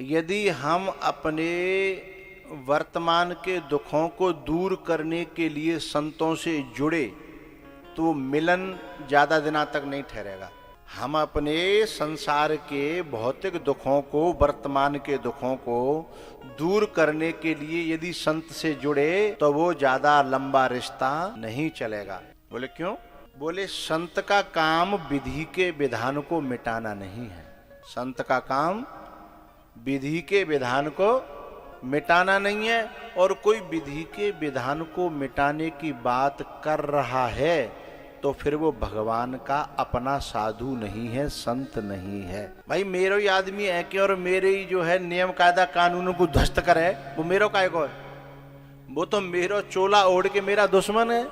यदि हम अपने वर्तमान के दुखों को दूर करने के लिए संतों से जुड़े तो वो मिलन ज्यादा दिनों तक नहीं ठहरेगा। हम अपने संसार के भौतिक दुखों को, वर्तमान के दुखों को दूर करने के लिए यदि संत से जुड़े तो वो ज्यादा लंबा रिश्ता नहीं चलेगा। बोले क्यों? बोले संत का काम विधि के विधान को मिटाना नहीं है। संत का काम विधि के विधान को मिटाना नहीं है, और कोई विधि के विधान को मिटाने की बात कर रहा है तो फिर वो भगवान का अपना साधु नहीं है, संत नहीं है। भाई मेरो ही आदमी है कि और मेरे ही जो है नियम कायदा कानूनों को ध्वस्त करे, वो मेरो काय को है? वो तो मेरो चोला ओढ़ के मेरा दुश्मन है।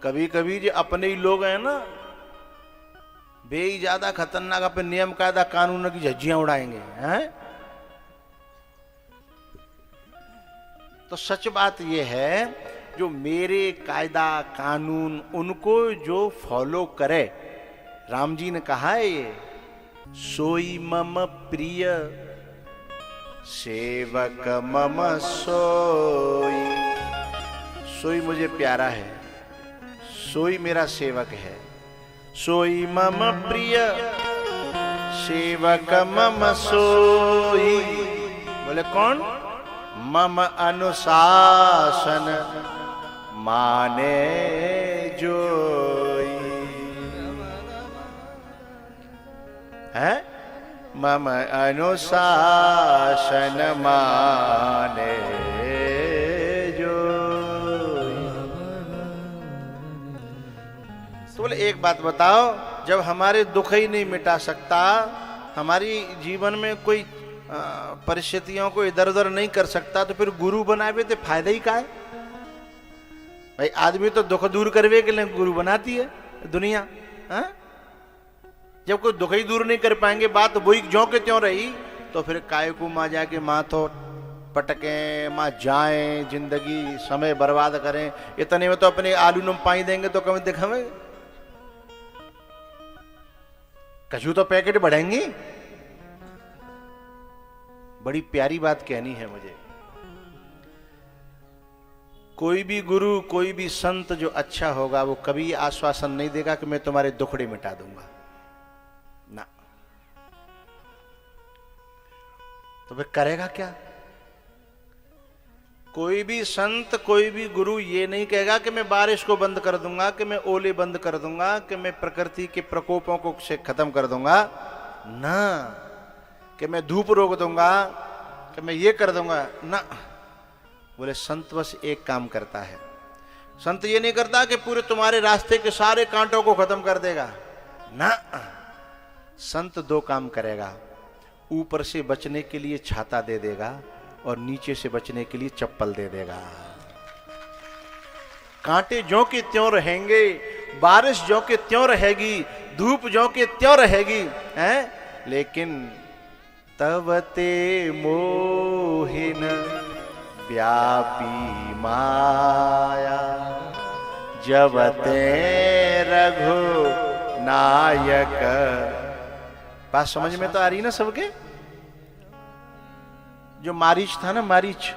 कभी कभी जो अपने ही लोग हैं ना, वे ही ज्यादा खतरनाक अपने नियम कायदा कानूनों की झज्जियां उड़ाएंगे हैं। तो सच बात यह है, जो मेरे कायदा कानून उनको जो फॉलो करे, राम जी ने कहा है ये, सोई मम प्रिय सेवक मम सोई। सोई मुझे प्यारा है, सोई मेरा सेवक है। सोई मम प्रिय सेवक मम सोई। बोले कौन? मम अनुशासन माने जोई है। मम अनुशासन माने जोई। तो बोले एक बात बताओ, जब हमारे दुख ही नहीं मिटा सकता, हमारी जीवन में कोई परिस्थितियों को इधर उधर नहीं कर सकता, तो फिर गुरु बनावे तो फायदा ही का है? भाई आदमी तो दुख दूर करवे के लिए गुरु बनाती है दुनिया। हा? जब कोई दुख ही दूर नहीं कर पाएंगे, बात वही ज्यों के त्यों रही, तो फिर काय को माँ जाके माँ तो पटके माँ जाएं, जिंदगी समय बर्बाद करें। इतने में तो अपने आलू नम पाई देंगे तो कभी दिखावे, कछु तो पैकेट बढ़ेंगी। बड़ी प्यारी बात कहनी है मुझे। कोई भी गुरु, कोई भी संत जो अच्छा होगा, वो कभी आश्वासन नहीं देगा कि मैं तुम्हारे दुखड़े मिटा दूंगा ना। तो फिर करेगा क्या? कोई भी संत, कोई भी गुरु ये नहीं कहेगा कि मैं बारिश को बंद कर दूंगा, कि मैं ओले बंद कर दूंगा, कि मैं प्रकृति के प्रकोपों को से खत्म कर दूंगा ना, कि मैं धूप रोक दूंगा, कि मैं ये कर दूंगा ना। बोले संत बस एक काम करता है। संत ये नहीं करता कि पूरे तुम्हारे रास्ते के सारे कांटों को खत्म कर देगा ना। संत दो काम करेगा, ऊपर से बचने के लिए छाता दे देगा और नीचे से बचने के लिए चप्पल दे देगा। कांटे ज्यों के त्यों रहेंगे, बारिश ज्यों के त्यों रहेगी, धूप ज्यों के त्यों रहेगी, हैं? लेकिन तब ते मोहिन व्यापी माया, जब ते रघु नायक। बात समझ में तो आ रही ना सबके? जो मारीच था ना, मारीच,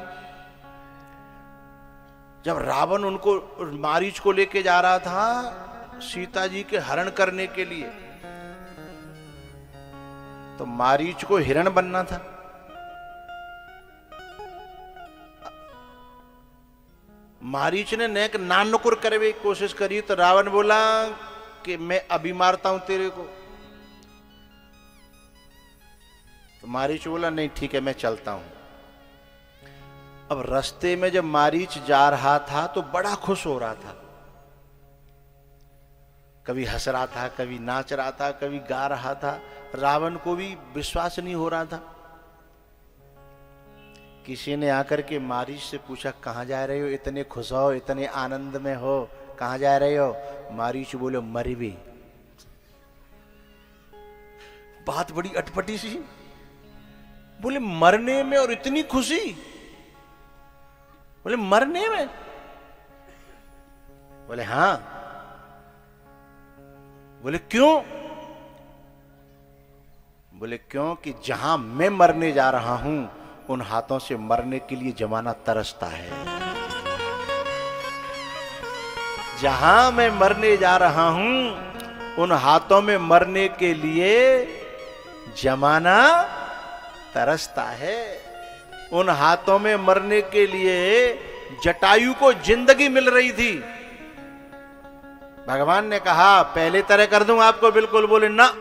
जब रावण उनको मारीच को लेके जा रहा था सीता जी के हरण करने के लिए, तो मारीच को हिरण बनना था। मारीच ने नेक नानुकुर करने की कोशिश करी, तो रावण बोला कि मैं अभी मारता हूं तेरे को। तो मारीच बोला नहीं ठीक है मैं चलता हूं। अब रास्ते में जब मारीच जा रहा था तो बड़ा खुश हो रहा था, कभी हंस रहा था, कभी नाच रहा था, कभी गा रहा था। रावण को भी विश्वास नहीं हो रहा था। किसी ने आकर के मारीच से पूछा कहां जा रहे हो, इतने खुश हो, इतने आनंद में हो, कहां जा रहे हो? मारीच बोले मरवी। बात बड़ी अटपटी सी, बोले मरने में और इतनी खुशी? बोले मरने में? बोले हां। बोले क्यों? बोले क्यों? कि जहां मैं मरने जा रहा हूं उन हाथों से मरने के लिए जमाना तरसता है। जहां मैं मरने जा रहा हूं उन हाथों में मरने के लिए जमाना तरसता है। उन हाथों में मरने के लिए जटायु को जिंदगी मिल रही थी। भगवान ने कहा पहले तरह कर दूं आपको, बिल्कुल। बोले ना।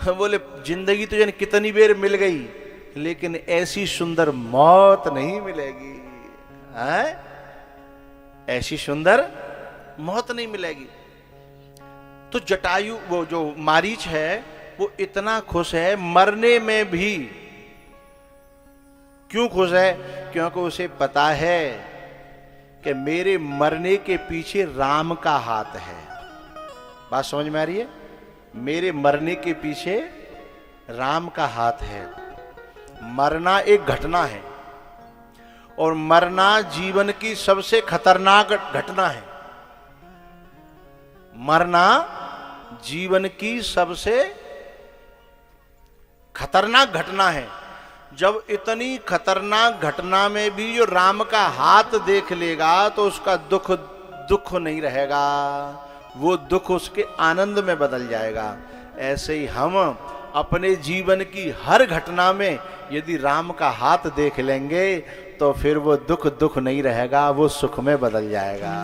बोले जिंदगी तो जन कितनी बेर मिल गई, लेकिन ऐसी सुंदर मौत नहीं मिलेगी। ऐसी सुंदर मौत नहीं मिलेगी। तो जटायु, वो जो मारीच है, वो इतना खुश है मरने में भी। क्यों खुश है? क्योंकि उसे पता है कि मेरे मरने के पीछे राम का हाथ है। बात समझ में आ रही है? मेरे मरने के पीछे राम का हाथ है। मरना एक घटना है और मरना जीवन की सबसे खतरनाक घटना है। मरना जीवन की सबसे खतरनाक घटना है। जब इतनी खतरनाक घटना में भी जो राम का हाथ देख लेगा तो उसका दुख दुख नहीं रहेगा, वो दुख उसके आनंद में बदल जाएगा। ऐसे ही हम अपने जीवन की हर घटना में यदि राम का हाथ देख लेंगे तो फिर वो दुख दुख नहीं रहेगा, वो सुख में बदल जाएगा।